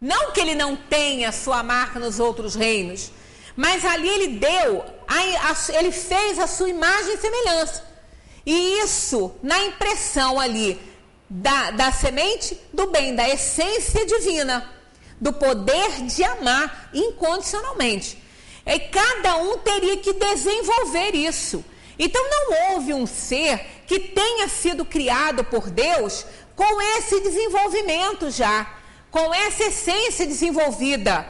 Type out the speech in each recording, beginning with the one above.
Não que ele não tenha sua marca nos outros reinos, mas ali ele ele fez a sua imagem e semelhança. E isso na impressão ali da semente do bem, da essência divina, do poder de amar incondicionalmente. E cada um teria que desenvolver isso. Então não houve um ser que tenha sido criado por Deus com esse desenvolvimento já, com essa essência desenvolvida,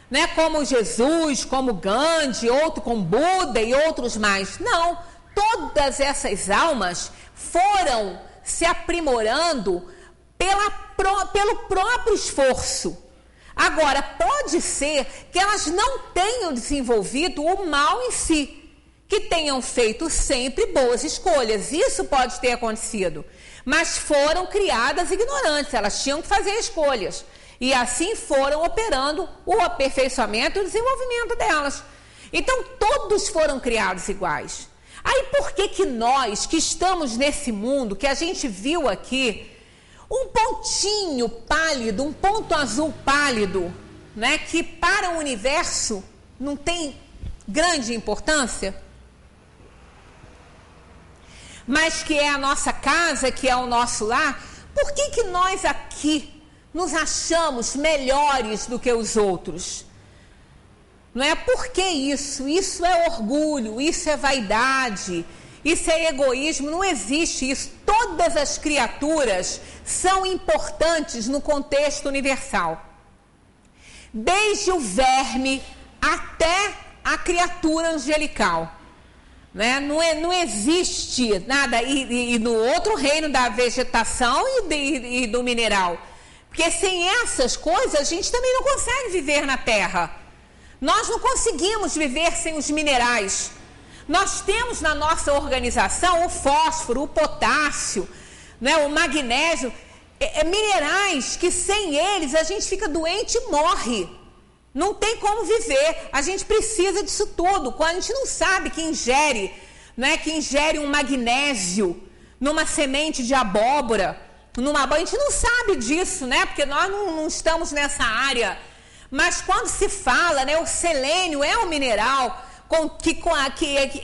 né? Como Jesus, como Gandhi, outro como Buda e outros mais. Não, todas essas almas foram se aprimorando pelo próprio esforço. Agora, pode ser que elas não tenham desenvolvido o mal em si, que tenham feito sempre boas escolhas. Isso pode ter acontecido. Mas foram criadas ignorantes, elas tinham que fazer escolhas. E assim foram operando o aperfeiçoamento e o desenvolvimento delas. Então, todos foram criados iguais. Aí, por que nós, que estamos nesse mundo, que a gente viu aqui, um pontinho pálido, um ponto azul pálido, né, que para o universo não tem grande importância, mas que é a nossa casa, que é o nosso lar, por que nós aqui nos achamos melhores do que os outros? Não é? Por que isso? Isso é orgulho, isso é vaidade, isso é egoísmo, não existe isso. Todas as criaturas são importantes no contexto universal. Desde o verme até a criatura angelical. Né? Não existe nada, e no outro reino da vegetação e do mineral. Porque sem essas coisas a gente também não consegue viver na Terra. Nós não conseguimos viver sem os minerais. Nós temos na nossa organização o fósforo, o potássio, né, o magnésio, minerais que sem eles a gente fica doente e morre. Não tem como viver. A gente precisa disso tudo. Quando a gente não sabe que ingere, né, que ingere um magnésio numa semente de abóbora, a gente não sabe disso, né? Porque nós não estamos nessa área. Mas quando se fala, né, o selênio é um mineral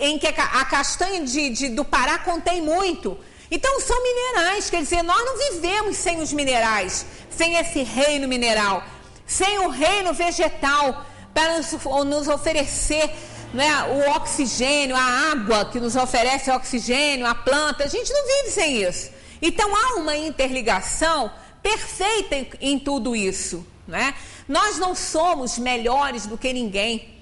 em que a castanha do Pará contém muito. Então são minerais, quer dizer, nós não vivemos sem os minerais, sem esse reino mineral, sem o reino vegetal para nos oferecer, né, o oxigênio, a água que nos oferece oxigênio, a planta. A gente não vive sem isso. Então há uma interligação perfeita em tudo isso, né? Nós não somos melhores do que ninguém,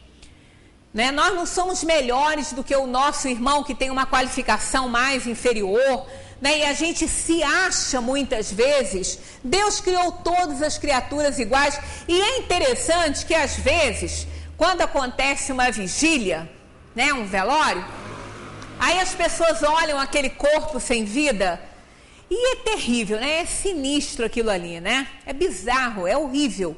né? Nós não somos melhores do que o nosso irmão que tem uma qualificação mais inferior, né? E a gente se acha muitas vezes. Deus criou todas as criaturas iguais. E é interessante que às vezes, quando acontece uma vigília, né, um velório, aí as pessoas olham aquele corpo sem vida e é terrível, né? É sinistro aquilo ali, né? É bizarro, é horrível.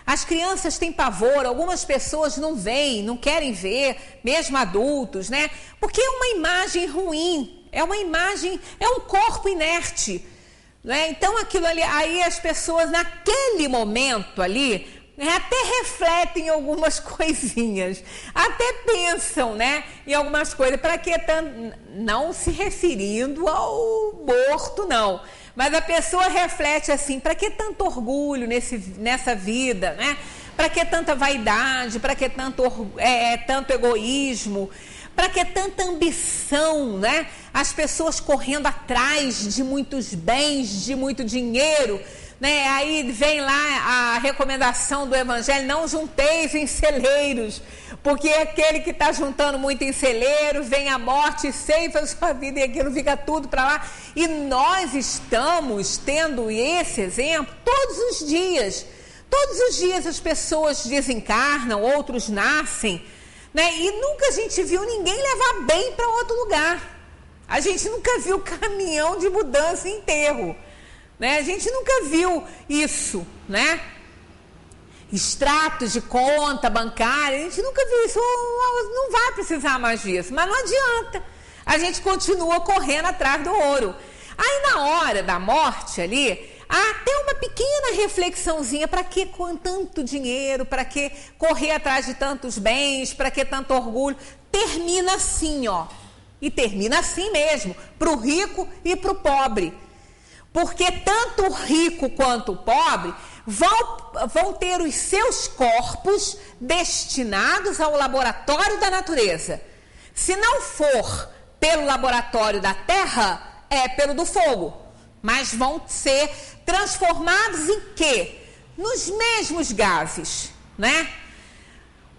As crianças têm pavor, algumas pessoas não veem, não querem ver, mesmo adultos, né? Porque é uma imagem ruim, é um corpo inerte, né? Então aquilo ali, aí as pessoas naquele momento ali, até refletem algumas coisinhas, até pensam, né, em algumas coisas, para que não se referindo ao morto, não. Mas a pessoa reflete assim, para que tanto orgulho nessa vida, né? Para que tanta vaidade, para que tanto egoísmo, para que tanta ambição, né? As pessoas correndo atrás de muitos bens, de muito dinheiro, né? Aí vem lá a recomendação do Evangelho: não junteis em celeiros, porque aquele que está juntando muito em celeiro, vem a morte e ceifa a sua vida, e aquilo fica tudo para lá. E nós estamos tendo esse exemplo todos os dias. Todos os dias as pessoas desencarnam, outros nascem, né? E nunca a gente viu ninguém levar bem para outro lugar. A gente nunca viu caminhão de mudança e enterro, né? A gente nunca viu isso, né? Extratos de conta bancária, a gente nunca viu isso. Não vai precisar mais disso, mas não adianta. A gente continua correndo atrás do ouro. Aí na hora da morte ali, Até uma pequena reflexãozinha, para que com tanto dinheiro, para que correr atrás de tantos bens, para que tanto orgulho? Termina assim, ó. E termina assim mesmo, para o rico e para o pobre. Porque tanto o rico quanto o pobre vão ter os seus corpos destinados ao laboratório da natureza. Se não for pelo laboratório da terra, é pelo do fogo. Mas vão ser transformados em quê? Nos mesmos gases, né?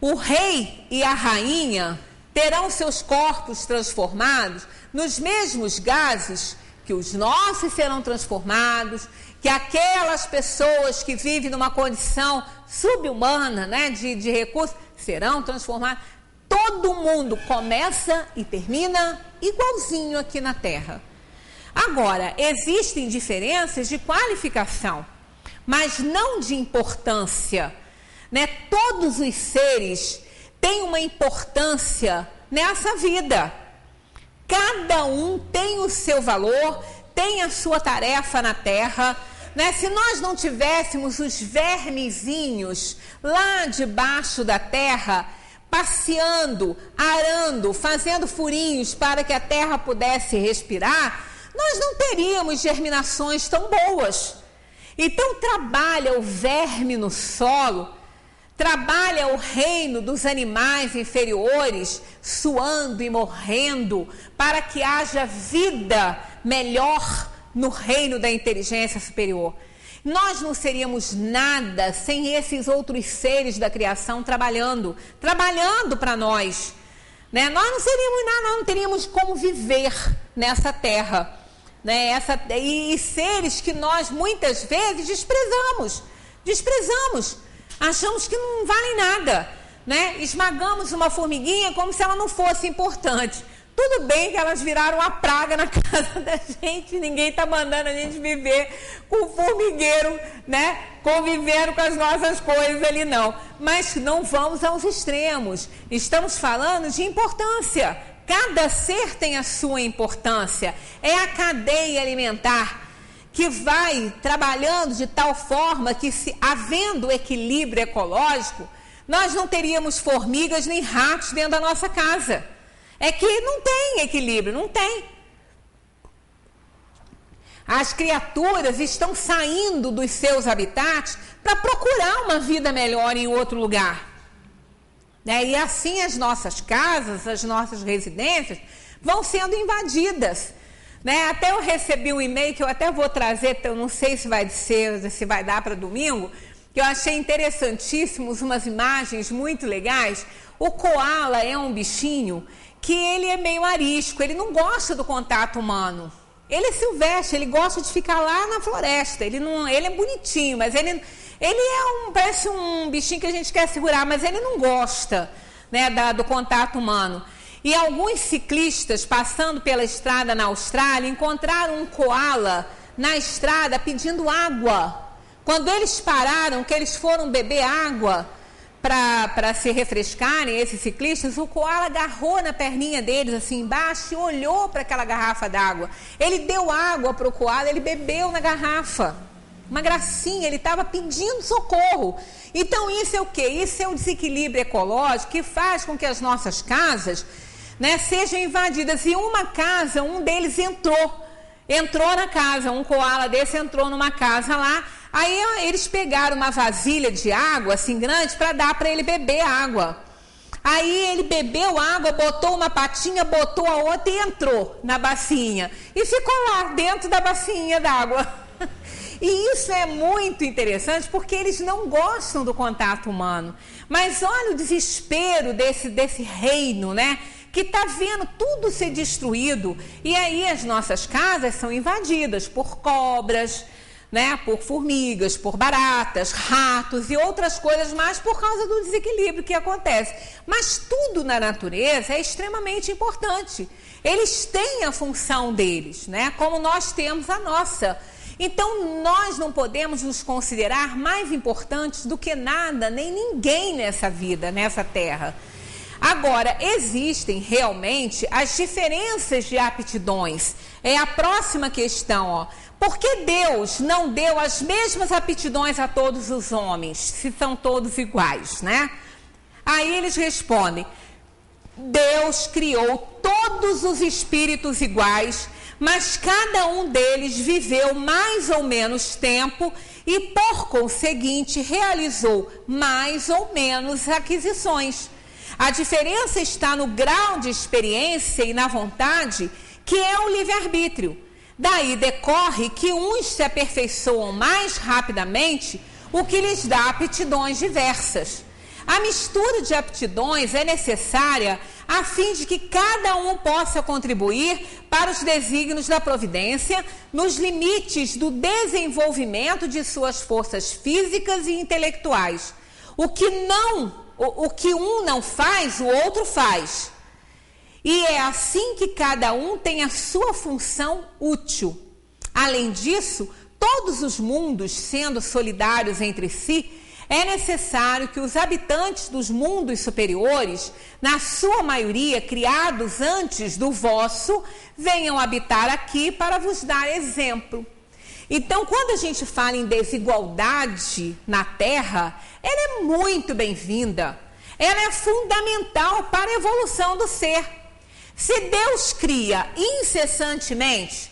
O rei e a rainha terão seus corpos transformados nos mesmos gases que os nossos serão transformados, que aquelas pessoas que vivem numa condição subhumana, né, de recursos, serão transformadas. Todo mundo começa e termina igualzinho aqui na Terra. Agora, existem diferenças de qualificação, mas não de importância, né? Todos os seres têm uma importância nessa vida. Cada um tem o seu valor, tem a sua tarefa na Terra, né? Se nós não tivéssemos os vermezinhos lá debaixo da terra, passeando, arando, fazendo furinhos para que a terra pudesse respirar, nós não teríamos germinações tão boas. Então trabalha o verme no solo, trabalha o reino dos animais inferiores, suando e morrendo, para que haja vida melhor no reino da inteligência superior. Nós não seríamos nada sem esses outros seres da criação trabalhando para nós, né? Nós não seríamos nada, nós não teríamos como viver nessa terra, né? E seres que nós muitas vezes desprezamos, achamos que não valem nada, né? Esmagamos uma formiguinha como se ela não fosse importante. Tudo bem que elas viraram uma praga na casa da gente, ninguém está mandando a gente viver com o formigueiro, né? Convivendo com as nossas coisas ali, não. Mas não vamos aos extremos. Estamos falando de importância. Cada ser tem a sua importância. É a cadeia alimentar que vai trabalhando de tal forma que, se havendo equilíbrio ecológico, nós não teríamos formigas nem ratos dentro da nossa casa. É que não tem equilíbrio, não tem. As criaturas estão saindo dos seus habitats para procurar uma vida melhor em outro lugar, né? E assim as nossas casas, as nossas residências vão sendo invadidas, né? Até eu recebi um e-mail que eu até vou trazer, eu não sei se vai dar para domingo, que eu achei interessantíssimos, umas imagens muito legais. O koala é um bichinho que ele é meio arisco, ele não gosta do contato humano. Ele é silvestre, ele gosta de ficar lá na floresta. Ele é bonitinho, mas ele parece um bichinho que a gente quer segurar, mas ele não gosta, né, do contato humano. E alguns ciclistas passando pela estrada na Austrália encontraram um koala na estrada pedindo água. Quando eles pararam, que eles foram beber água para se refrescarem, esses ciclistas, o koala agarrou na perninha deles assim embaixo e olhou para aquela garrafa d'água. Ele deu água para o koala, ele bebeu na garrafa. Uma gracinha, ele estava pedindo socorro. Então isso é o quê? Isso é o desequilíbrio ecológico que faz com que as nossas casas, né, sejam invadidas. E uma casa, um deles entrou na casa, um koala desse entrou numa casa lá. Aí eles pegaram uma vasilha de água assim grande para dar para ele beber água. Aí ele bebeu água, botou uma patinha, botou a outra e entrou na bacinha. E ficou lá dentro da bacinha d'água. E isso é muito interessante porque eles não gostam do contato humano. Mas olha o desespero desse reino, né? Que está vendo tudo ser destruído. E aí as nossas casas são invadidas por cobras, né, por formigas, por baratas, ratos e outras coisas mais por causa do desequilíbrio que acontece. Mas tudo na natureza é extremamente importante. Eles têm a função deles, né, como nós temos a nossa. Então nós não podemos nos considerar mais importantes do que nada, nem ninguém nessa vida, nessa terra. Agora, existem realmente as diferenças de aptidões. É a próxima questão, ó. Porque Deus não deu as mesmas aptidões a todos os homens, se são todos iguais, né? Aí eles respondem: Deus criou todos os espíritos iguais, mas cada um deles viveu mais ou menos tempo e, por conseguinte, realizou mais ou menos aquisições. A diferença está no grau de experiência e na vontade, que é o livre-arbítrio. Daí decorre que uns se aperfeiçoam mais rapidamente, o que lhes dá aptidões diversas. A mistura de aptidões é necessária a fim de que cada um possa contribuir para os desígnios da providência nos limites do desenvolvimento de suas forças físicas e intelectuais. O que um não faz, o outro faz. E é assim que cada um tem a sua função útil. Além disso, todos os mundos, sendo solidários entre si, é necessário que os habitantes dos mundos superiores, na sua maioria criados antes do vosso, venham habitar aqui para vos dar exemplo. Então, quando a gente fala em desigualdade na Terra, ela é muito bem-vinda. Ela é fundamental para a evolução do ser. Se Deus cria incessantemente,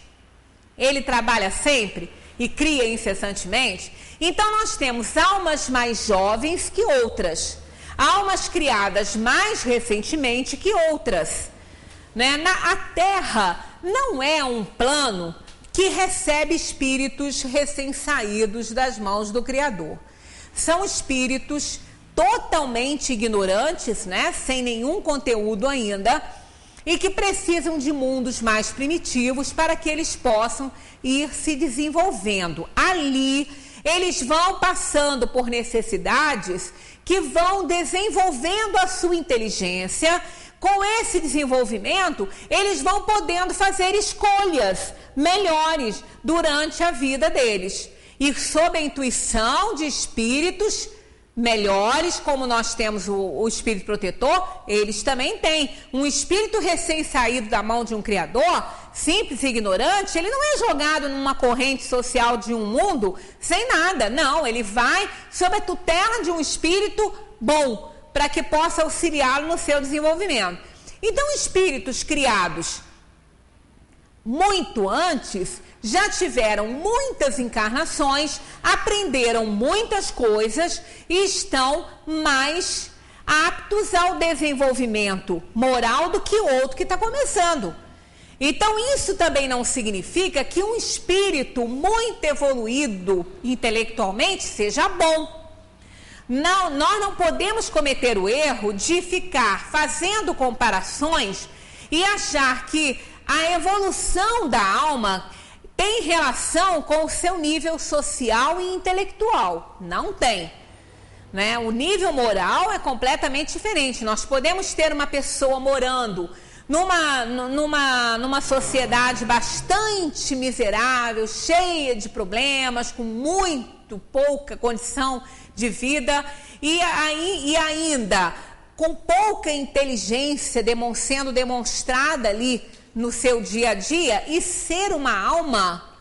Ele trabalha sempre e cria incessantemente, então nós temos almas mais jovens que outras, almas criadas mais recentemente que outras, né? A Terra não é um plano que recebe espíritos recém-saídos das mãos do Criador. São espíritos totalmente ignorantes, né? Sem nenhum conteúdo ainda, e que precisam de mundos mais primitivos para que eles possam ir se desenvolvendo. Ali, eles vão passando por necessidades que vão desenvolvendo a sua inteligência. Com esse desenvolvimento, eles vão podendo fazer escolhas melhores durante a vida deles. E sob a intuição de espíritos melhores, como nós temos o espírito protetor, eles também têm. Um espírito recém-saído da mão de um criador, simples e ignorante, ele não é jogado numa corrente social de um mundo sem nada. Não, ele vai sob a tutela de um espírito bom, para que possa auxiliá-lo no seu desenvolvimento. Então, espíritos criados muito antes já tiveram muitas encarnações, aprenderam muitas coisas e estão mais aptos ao desenvolvimento moral do que o outro que está começando. Então, isso também não significa que um espírito muito evoluído intelectualmente seja bom. Não, nós não podemos cometer o erro de ficar fazendo comparações e achar que a evolução da alma tem relação com o seu nível social e intelectual. Não tem, né? O nível moral é completamente diferente. Nós podemos ter uma pessoa morando numa sociedade bastante miserável, cheia de problemas, com muito pouca condição de vida e ainda com pouca inteligência sendo demonstrada ali no seu dia a dia, e ser uma alma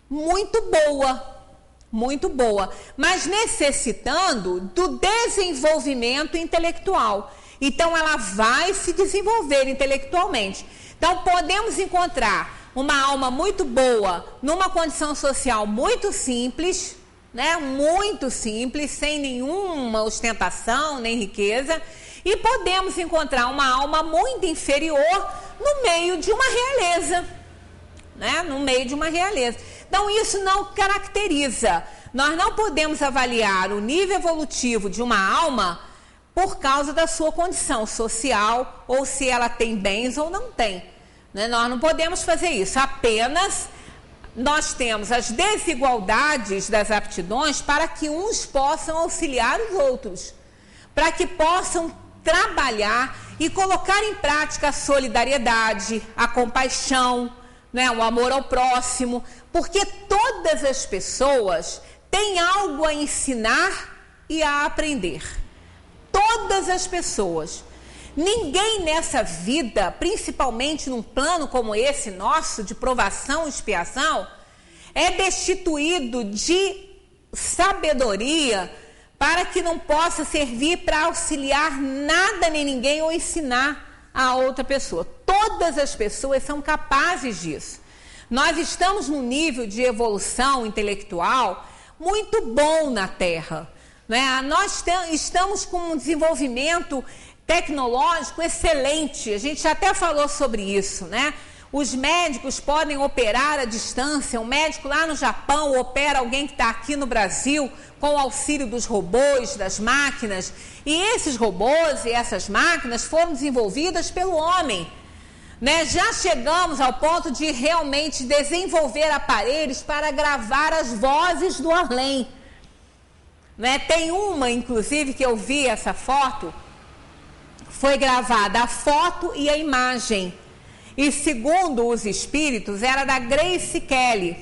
muito boa, mas necessitando do desenvolvimento intelectual. Então ela vai se desenvolver intelectualmente. Então podemos encontrar uma alma muito boa numa condição social muito simples, né? Muito simples, sem nenhuma ostentação nem riqueza, e podemos encontrar uma alma muito inferior no meio de uma realeza, né? No meio de uma realeza. Então isso não caracteriza. Nós não podemos avaliar o nível evolutivo de uma alma por causa da sua condição social, ou se ela tem bens ou não tem, né? Nós não podemos fazer isso. Apenas nós temos as desigualdades das aptidões para que uns possam auxiliar os outros, para que possam trabalhar e colocar em prática a solidariedade, a compaixão, né, o amor ao próximo, porque todas as pessoas têm algo a ensinar e a aprender. Todas as pessoas. Ninguém nessa vida, principalmente num plano como esse nosso, de provação e expiação, é destituído de sabedoria para que não possa servir para auxiliar nada nem ninguém ou ensinar a outra pessoa. Todas as pessoas são capazes disso. Nós estamos num nível de evolução intelectual muito bom na Terra, né? Nós estamos com um desenvolvimento tecnológico excelente. A gente até falou sobre isso, né? Os médicos podem operar à distância. Um médico lá no Japão opera alguém que está aqui no Brasil com o auxílio dos robôs, das máquinas. E esses robôs e essas máquinas foram desenvolvidas pelo homem, né? Já chegamos ao ponto de realmente desenvolver aparelhos para gravar as vozes do além, né? Tem uma, inclusive, que eu vi essa foto, foi gravada a foto e a imagem. E segundo os espíritos, era da Grace Kelly.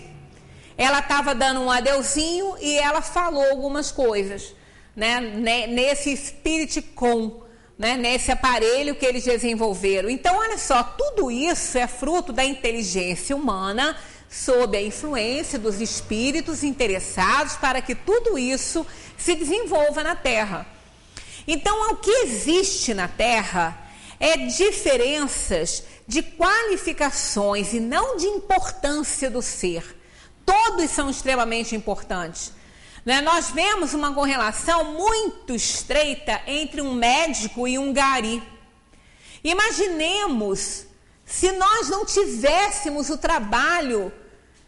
Ela estava dando um adeuzinho e ela falou algumas coisas, né? Nesse Spirit Com, né? Nesse aparelho que eles desenvolveram. Então, olha só, tudo isso é fruto da inteligência humana sob a influência dos espíritos interessados para que tudo isso se desenvolva na Terra. Então, o que existe na Terra é diferenças de qualificações e não de importância do ser. Todos são extremamente importantes, né? Nós vemos uma correlação muito estreita entre um médico e um gari. Imaginemos se nós não tivéssemos o trabalho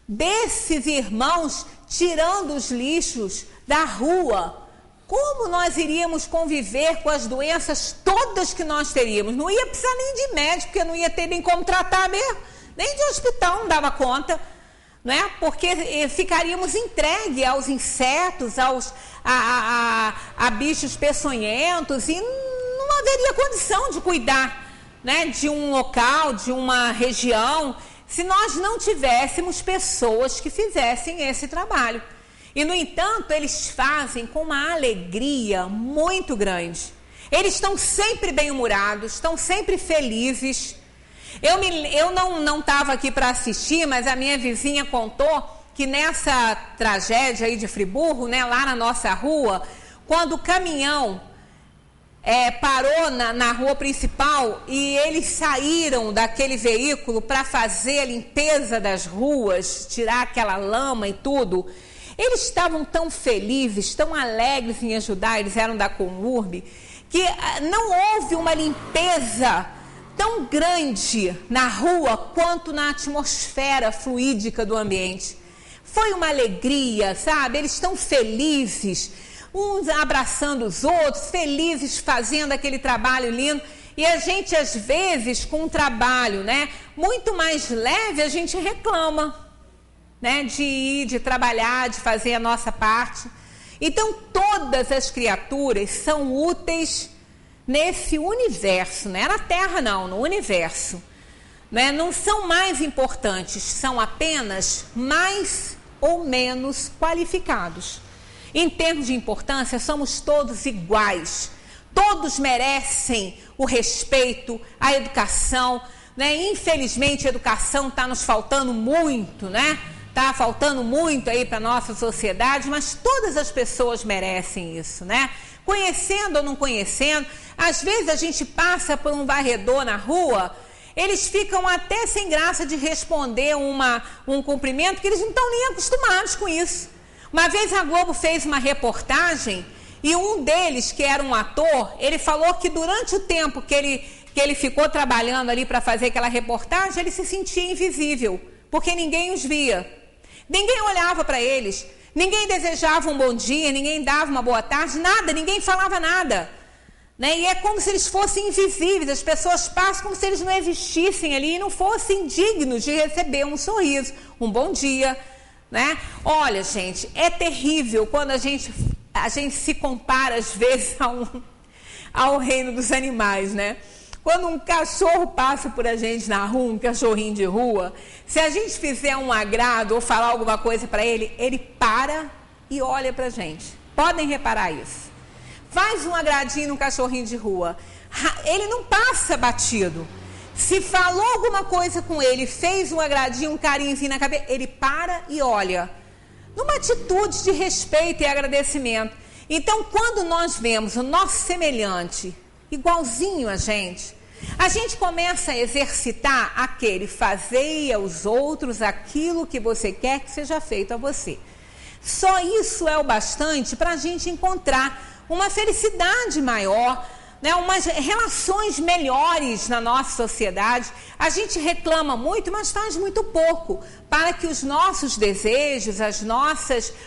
desses irmãos tirando os lixos da rua. Como nós iríamos conviver com as doenças todas que nós teríamos? Não ia precisar nem de médico, porque não ia ter nem como tratar mesmo. Nem de hospital não dava conta, né? Porque ficaríamos entregues aos insetos, a bichos peçonhentos, e não haveria condição de cuidar, né, de um local, de uma região, se nós não tivéssemos pessoas que fizessem esse trabalho. E, no entanto, eles fazem com uma alegria muito grande. Eles estão sempre bem-humorados, estão sempre felizes. Eu não estava aqui para assistir, mas a minha vizinha contou que nessa tragédia aí de Friburgo, né, lá na nossa rua, quando o caminhão parou na rua principal e eles saíram daquele veículo para fazer a limpeza das ruas, tirar aquela lama e tudo, eles estavam tão felizes, tão alegres em ajudar, eles eram da Comurb, que não houve uma limpeza tão grande na rua quanto na atmosfera fluídica do ambiente. Foi uma alegria, sabe? Eles estão felizes, uns abraçando os outros, felizes fazendo aquele trabalho lindo. E a gente, às vezes, com um trabalho, né, muito mais leve, a gente reclama, né, de ir, de trabalhar, de fazer a nossa parte. Então, todas as criaturas são úteis nesse universo, não é na Terra não, no universo, né? Não são mais importantes, são apenas mais ou menos qualificados. Em termos de importância, somos todos iguais, todos merecem o respeito, a educação, né? Infelizmente a educação está nos faltando muito, né? Está faltando muito aí para a nossa sociedade, mas todas as pessoas merecem isso, né? Conhecendo ou não conhecendo, às vezes a gente passa por um varredor na rua, eles ficam até sem graça de responder um cumprimento, porque eles não estão nem acostumados com isso. Uma vez a Globo fez uma reportagem e um deles, que era um ator, ele falou que durante o tempo que ele ficou trabalhando ali para fazer aquela reportagem, ele se sentia invisível, porque ninguém os via. Ninguém olhava para eles, ninguém desejava um bom dia, ninguém dava uma boa tarde, nada, ninguém falava nada, né? E é como se eles fossem invisíveis, as pessoas passam como se eles não existissem ali e não fossem dignos de receber um sorriso, um bom dia, né? Olha, gente, é terrível quando a gente se compara às vezes ao reino dos animais, né? Quando um cachorro passa por a gente na rua, um cachorrinho de rua, se a gente fizer um agrado ou falar alguma coisa para ele, ele para e olha para a gente. Podem reparar isso. Faz um agradinho no cachorrinho de rua. Ele não passa batido. Se falou alguma coisa com ele, fez um agradinho, um carinhozinho na cabeça, ele para e olha. Numa atitude de respeito e agradecimento. Então, quando nós vemos o nosso semelhante igualzinho a gente começa a exercitar aquele fazei aos outros aquilo que você quer que seja feito a você. Só isso é o bastante para a gente encontrar uma felicidade maior, né, umas relações melhores na nossa sociedade. A gente reclama muito, mas faz muito pouco para que os nossos desejos,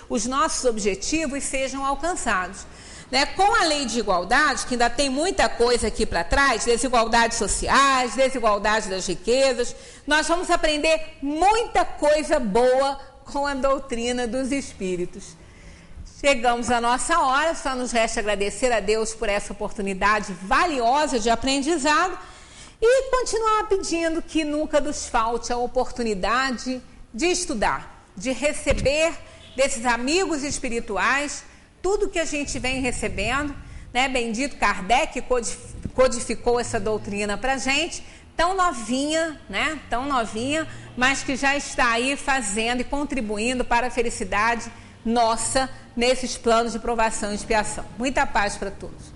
os nossos objetivos sejam alcançados. Né? Com a lei de igualdade, que ainda tem muita coisa aqui para trás, desigualdades sociais, desigualdade das riquezas, nós vamos aprender muita coisa boa com a doutrina dos espíritos. Chegamos à nossa hora, só nos resta agradecer a Deus por essa oportunidade valiosa de aprendizado e continuar pedindo que nunca nos falte a oportunidade de estudar, de receber desses amigos espirituais tudo que a gente vem recebendo, né? Bendito Kardec codificou essa doutrina para a gente, tão novinha, né? Tão novinha, mas que já está aí fazendo e contribuindo para a felicidade nossa nesses planos de provação e expiação. Muita paz para todos.